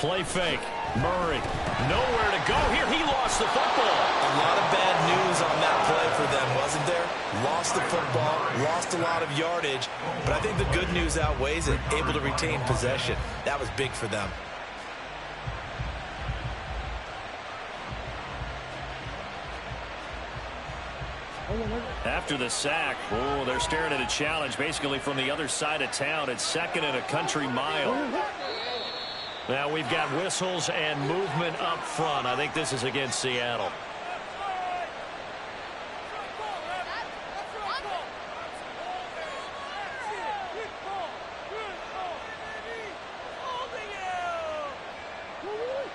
Play fake. Murray. Nowhere to go here. He lost the football. A lot of bad news on that play for them, wasn't there? Lost the football, lost a lot of yardage, but I think the good news outweighs it. Able to retain possession. That was big for them. After the sack, oh, they're staring at a challenge basically from the other side of town. It's 2nd and a country mile. Now we've got whistles and movement up front. I think this is against Seattle.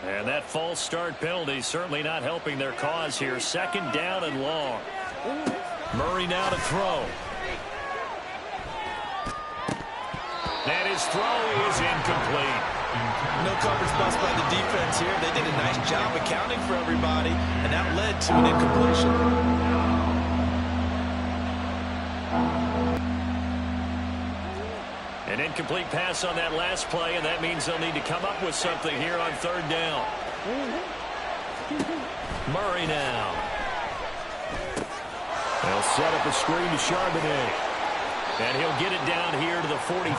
And that false start penalty certainly not helping their cause here. 2nd down and long. Murray now to throw. And his throw is incomplete. No coverage bust by the defense here. They did a nice job accounting for everybody, and that led to an incompletion. An incomplete pass on that last play, and that means they'll need to come up with something here on 3rd down. Murray now. They'll set up a screen to Charbonnet. And he'll get it down here to the 43.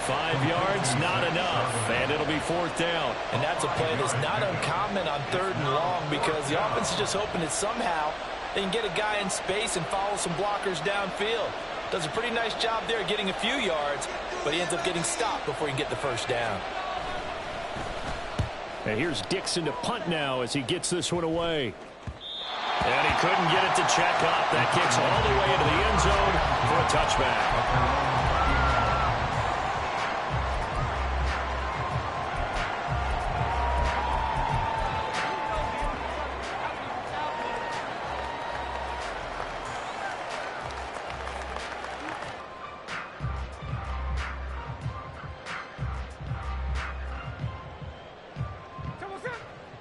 5 yards, not enough. And it'll be 4th down. And that's a play that's not uncommon on 3rd and long because the offense is just hoping that somehow they can get a guy in space and follow some blockers downfield. Does a pretty nice job there getting a few yards, but he ends up getting stopped before he can get the 1st down. And here's Dixon to punt now as he gets this one away. And he couldn't get it to check up. That kicks all the way into the end zone for a touchback.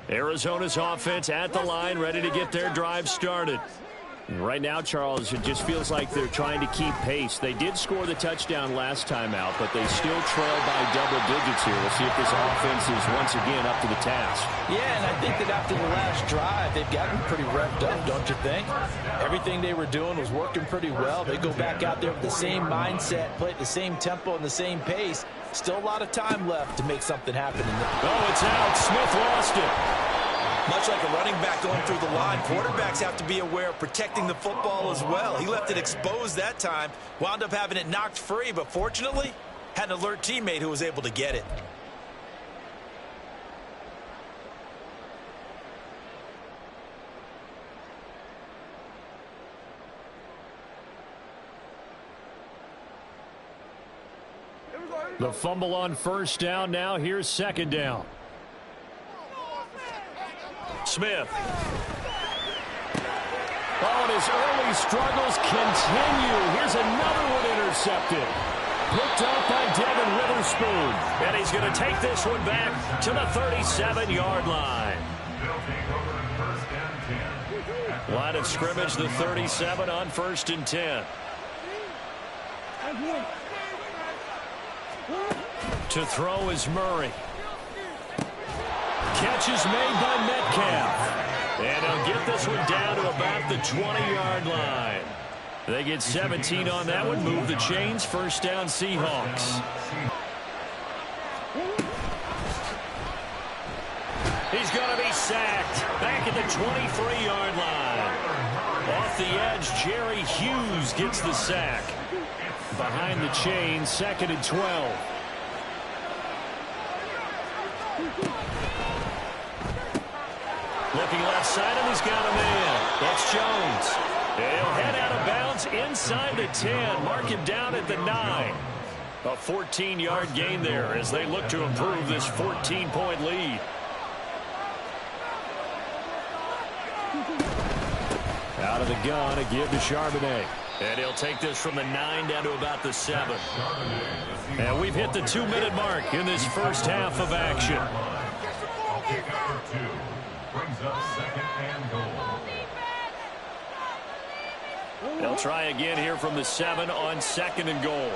Arizona's offense at the line, ready to get their drive started. Right now, Charles, it just feels like they're trying to keep pace. They did score the touchdown last time out, but they still trail by double digits here. We'll see if this offense is once again up to the task. Yeah, and I think that after the last drive, they've gotten pretty revved up, don't you think? Everything they were doing was working pretty well. They go back out there with the same mindset, play at the same tempo and the same pace. Still a lot of time left to make something happen. Oh, it's out. Smith lost it. Much like a running back going through the line, quarterbacks have to be aware of protecting the football as well. He left it exposed that time, wound up having it knocked free, but fortunately, had an alert teammate who was able to get it. The fumble on 1st down. Now here's 2nd down. Smith. Oh, and his early struggles continue. Here's another one intercepted. Picked up by Devin Witherspoon. And he's going to take this one back to the 37-yard line. Line of scrimmage, the 37 on 1st and 10. To throw is Murray. Catch is made by Metcalf. And he'll get this one down to about the 20-yard line. They get 17 on that one. Move the chains. 1st down, Seahawks. He's going to be sacked. Back at the 23-yard line. Off the edge, Jerry Hughes gets the sack. Behind the chains, 2nd and 12. Looking left side, and he's got a man. That's Jones. He'll head out of bounds inside the 10. Mark him down at the 9. A 14-yard gain there as they look to improve this 14-point lead. Out of the gun, a give to Charbonnet. And he'll take this from the 9 down to about the 7. And we've hit the 2-minute mark in this first half of action. They'll try again here from the 7 on 2nd and goal.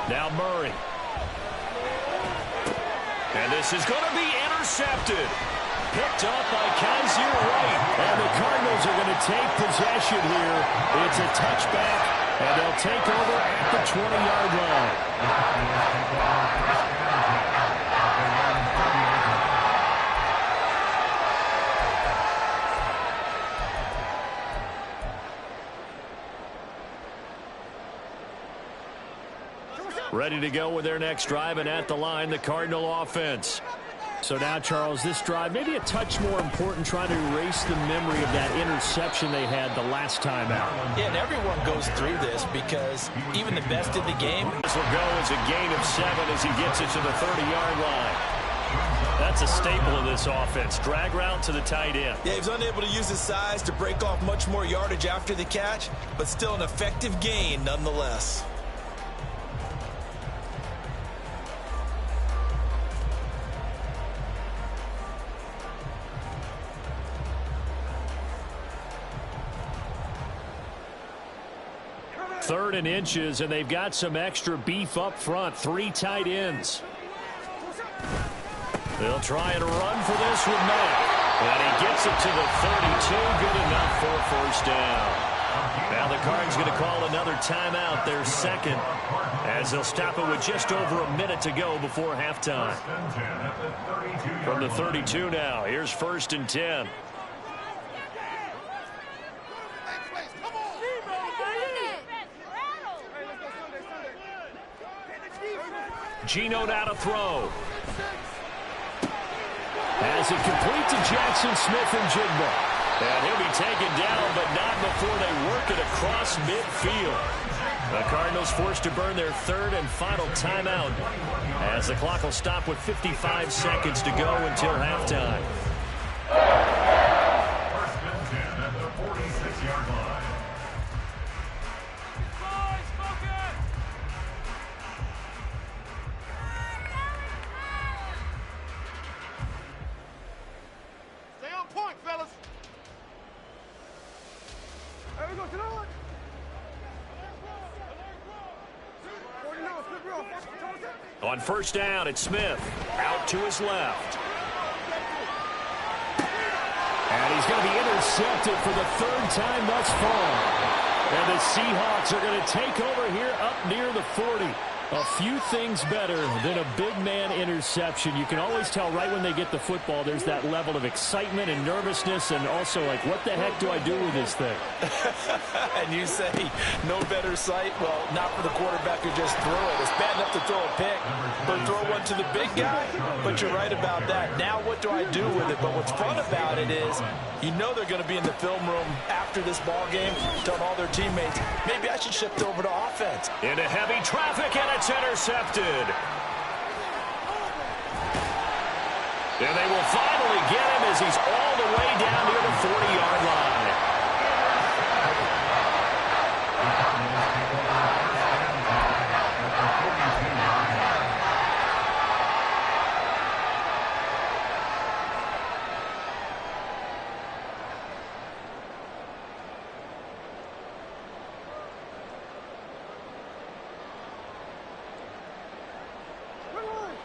Now Murray. And this is going to be intercepted. Picked up by Kaiser White. And the Cardinals are going to take possession here. It's a touchback, and they'll take over at the 20-yard line. Ready to go with their next drive, and at the line, the Cardinal offense. So now, Charles, this drive maybe a touch more important, trying to erase the memory of that interception they had the last time out. Yeah, and everyone goes through this because even the best in the game. This will go as a gain of 7 as he gets it to the 30-yard line. That's a staple of this offense. Drag route to the tight end. Yeah, he was unable to use his size to break off much more yardage after the catch, but still an effective gain nonetheless. Third and inches, and they've got some extra beef up front. 3 tight ends. They'll try and run for this with Mack. And he gets it to the 32. Good enough for a first down. Now the Cards going to call another timeout, their second, as they'll stop it with just over a minute to go before halftime. From the 32 now, here's 1st and 10. Geno now to throw. As it complete to Jackson Smith-Njigba. And he'll be taken down, but not before they work it across midfield. The Cardinals forced to burn their 3rd and final timeout, as the clock will stop with 55 seconds to go until halftime. 1st and 10 at the 46-yard line. On 1st down, it's Smith. Out to his left. And he's going to be intercepted for the 3rd time thus far. And the Seahawks are going to take over here up near the 40. A few things better than a big man interception. You can always tell right when they get the football, there's that level of excitement and nervousness, and also like, what the heck do I do with this thing? And you say, no better sight? Well, not for the quarterback who just threw it. It's bad enough to throw a pick, but throw one to the big guy? But you're right about that. Now what do I do with it? But what's fun about it is, you know they're going to be in the film room after this ball game, telling all their teammates, maybe I should shift over to offense. Into heavy traffic, and it's intercepted. And they will finally get him as he's all the way down near the 40-yard line.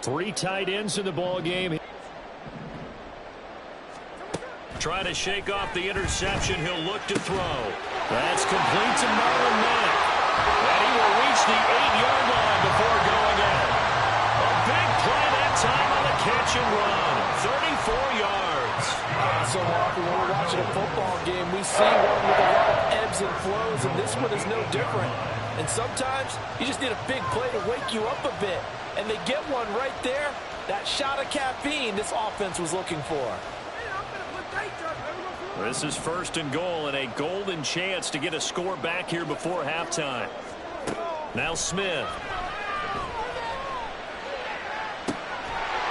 Three tight ends in the ball game. Trying to shake off the interception. He'll look to throw. That's complete to Marlon Mack. And he will reach the 8-yard line before going out. A big play that time on the catch and run. 34 yards. So often when we're watching a football game, we see one with a lot of ebbs and flows, and this one is no different. And sometimes you just need a big play to wake you up a bit. And they get one right there. That shot of caffeine this offense was looking for. This is 1st and goal, and a golden chance to get a score back here before halftime. Now Smith.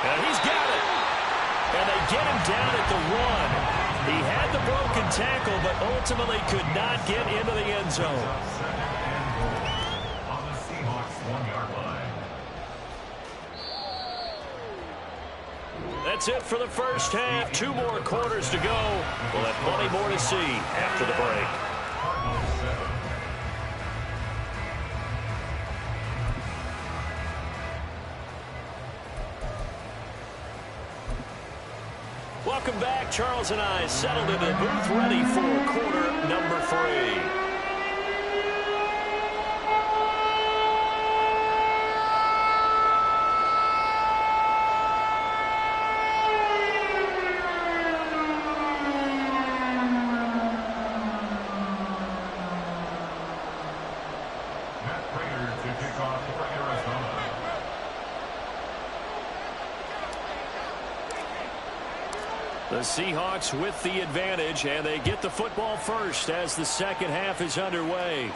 And he's got it. And they get him down at the 1. He had the broken tackle, but ultimately could not get into the end zone. On the Seahawks 1-yard line. That's it for the first half. 2 more quarters to go. We'll have plenty more to see after the break. Welcome back. Charles and I settled into the booth ready for quarter number 3. The Seahawks with the advantage, and they get the football first as the second half is underway.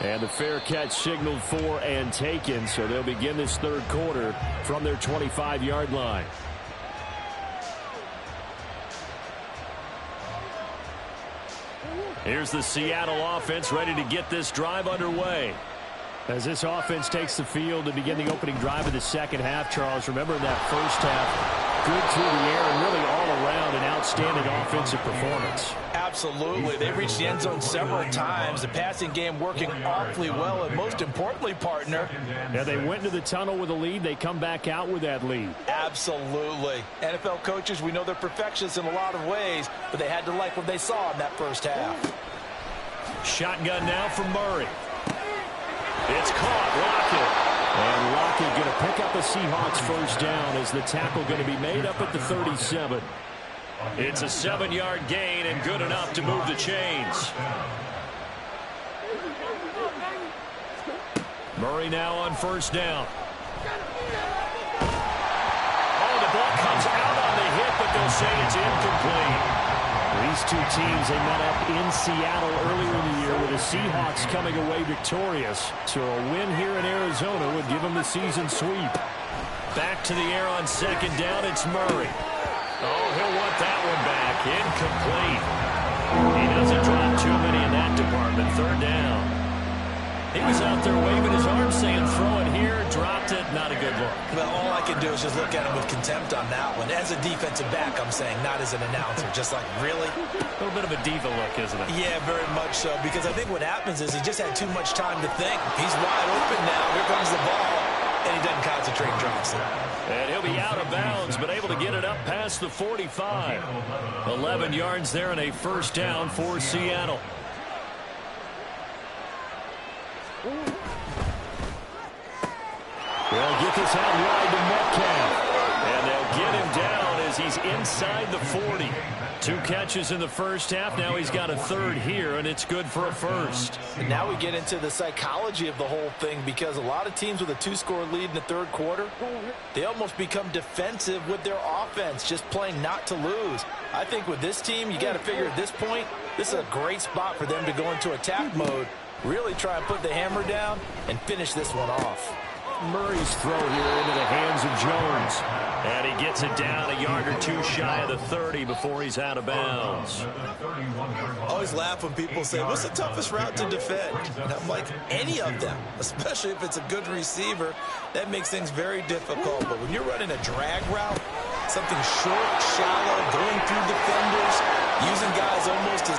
And the fair catch signaled for and taken, so they'll begin this third quarter from their 25-yard line. Here's the Seattle offense ready to get this drive underway. As this offense takes the field to begin the opening drive of the second half, Charles, remember in that first half, good through the air and really all around an outstanding offensive performance. Absolutely. They reached the end zone several times. The passing game working awfully well, and most importantly, partner. Yeah, they went into the tunnel with a lead. They come back out with that lead. Absolutely. NFL coaches, we know they're perfectionists in a lot of ways, but they had to like what they saw in that first half. Shotgun now from Murray. It's caught. Lockett. And Lockett going to pick up a Seahawks first down as the tackle going to be made up at the 37. It's a 7-yard gain and good enough to move the chains. Murray now on first down. Oh, the ball comes out on the hit, but they'll say it's incomplete. These two teams, they met up in Seattle earlier in the year with the Seahawks coming away victorious. So a win here in Arizona would give them the season sweep. Back to the air on second down, it's Murray. Oh, he'll want that one back. Incomplete. He doesn't drop too many in that department. Third down. He was out there waving his arm saying throw it here, dropped it, not a good look. Well, all I can do is just look at him with contempt on that one. As a defensive back, I'm saying, not as an announcer. Just like, really? A little bit of a diva look, isn't it? Yeah, very much so, because I think what happens is he just had too much time to think. He's wide open now. Here comes the ball, and he doesn't concentrate and drops it. And he'll be out of bounds, but able to get it up past the 45. 11 yards there and a first down for Seattle. They'll get this out wide to Metcalf. And they'll get him down as he's inside the 40. 2 catches in the first half. Now he's got a third here, and it's good for a first. And now we get into the psychology of the whole thing, because a lot of teams with a 2-score lead in the third quarter, they almost become defensive with their offense, just playing not to lose. I think with this team, you got to figure at this point, this is a great spot for them to go into attack mode, really try and put the hammer down and finish this one off. Murray's throw here into the hands of Jones. And he gets it down a yard or 2 shy of the 30 before he's out of bounds. I always laugh when people say, what's the toughest route to defend? And I'm like, any of them, especially if it's a good receiver. That makes things very difficult. But when you're running a drag route, something short, shallow, going through defenders, using guys almost as...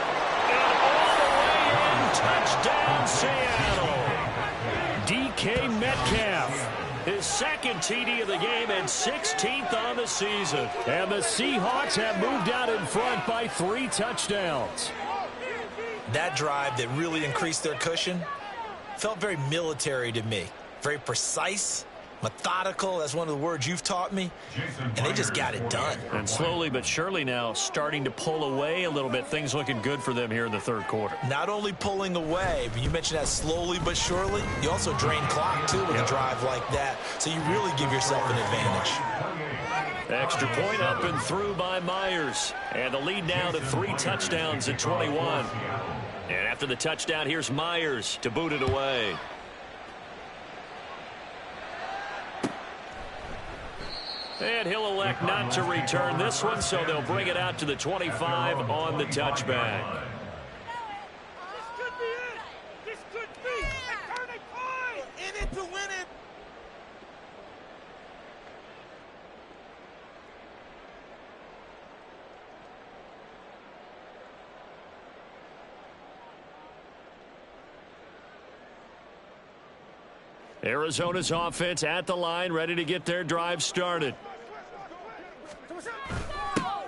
And all the way in, touchdown Seattle. DK Metcalf, his second TD of the game and 16th on the season. And the Seahawks have moved out in front by 3 touchdowns. That drive that really increased their cushion felt very military to me. Very precise, methodical, that's one of the words you've taught me, and they just got it done. And slowly but surely now starting to pull away a little bit. Things looking good for them here in the third quarter. Not only pulling away, but you mentioned that slowly but surely, you also drain clock too with a drive like that, so you really give yourself an advantage. Extra point up and through by Myers. And the lead now to 3 touchdowns at 21. And after the touchdown, here's Myers to boot it away. And he'll elect not to return this one, so they'll bring it out to the 25 on the touchback. This could be it. This could be a turning point. In it to win it. Arizona's offense at the line, ready to get their drive started.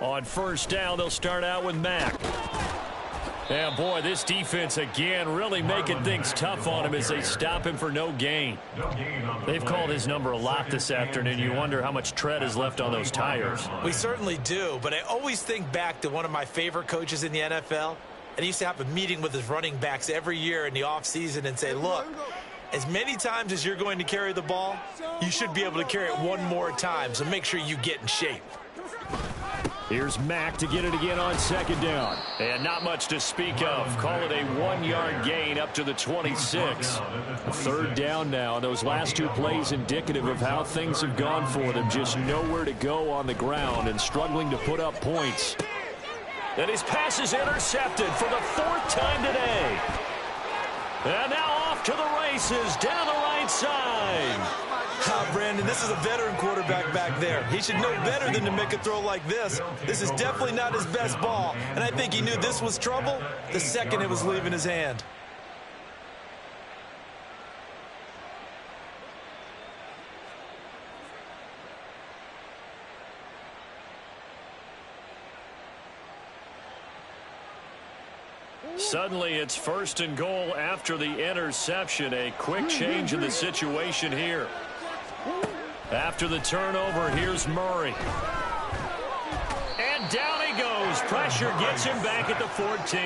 On first down, they'll start out with Mack. Yeah, boy, this defense again really making things tough on him as they stop him for no gain. They've called his number a lot this afternoon. You wonder how much tread is left on those tires. We certainly do, but I always think back to one of my favorite coaches in the NFL. And he used to have a meeting with his running backs every year in the offseason and say, look, as many times as you're going to carry the ball, you should be able to carry it one more time, so make sure you get in shape. Here's Mack to get it again on second down. And not much to speak of. Call it a 1-yard gain up to the 26. Third down now. Those last two plays indicative of how things have gone for them. Just nowhere to go on the ground and struggling to put up points. And his pass is intercepted for the 4th time today. And now off to the races down the right side. Brandon, this is a veteran quarterback back there. He should know better than to make a throw like this. This is definitely not his best ball. And I think he knew this was trouble the second it was leaving his hand. Suddenly it's 1st and goal after the interception. A quick change in the situation here. After the turnover, here's Murray. And down he goes. Pressure gets him back at the 14.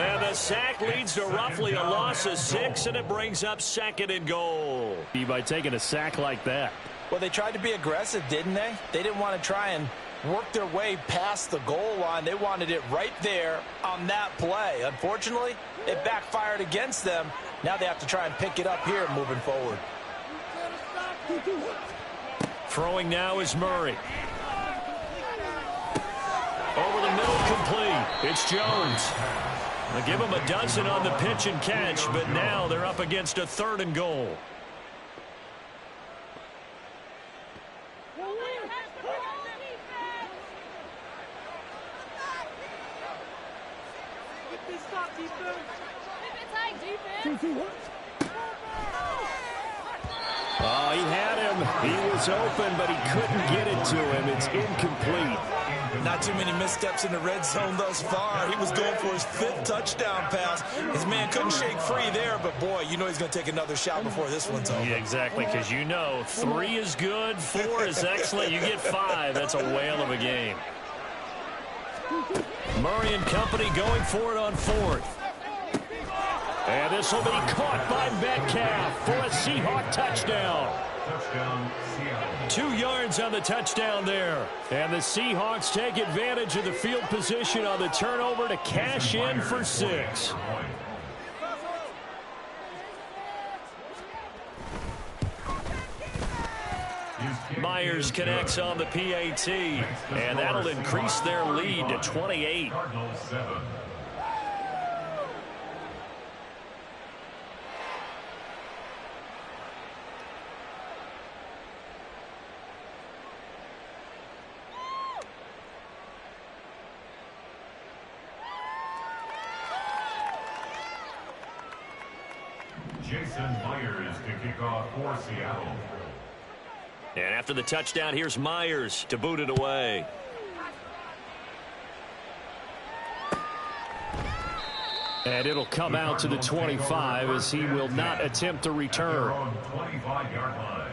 And the sack leads to roughly a loss of 6, and it brings up 2nd and goal. By taking a sack like that. Well, they tried to be aggressive, didn't they? They didn't want to try and work their way past the goal line. They wanted it right there on that play. Unfortunately, it backfired against them. Now they have to try and pick it up here moving forward. Throwing now is Murray. Over the middle, complete. It's Jones. They'll give him a dozen on the pitch and catch, but now they're up against a 3rd and goal. Oh, he had him. He was open, but he couldn't get it to him. It's incomplete. Not too many missteps in the red zone thus far. He was going for his 5th touchdown pass. His man couldn't shake free there, but boy, you know he's going to take another shot before this one's over. Yeah, exactly, because you know 3 is good, 4 is excellent. You get 5. That's a whale of a game. Murray and company going for it on 4th. And this will be caught by Metcalf for a Seahawk touchdown. 2 yards on the touchdown there. And the Seahawks take advantage of the field position on the turnover to cash in for 6. Myers connects on the PAT, and that'll increase their lead to 28. Jason Myers to kick off for Seattle. And after the touchdown, here's Myers to boot it away. And it'll come out to the 25 as he will not attempt to return. 25-yard line.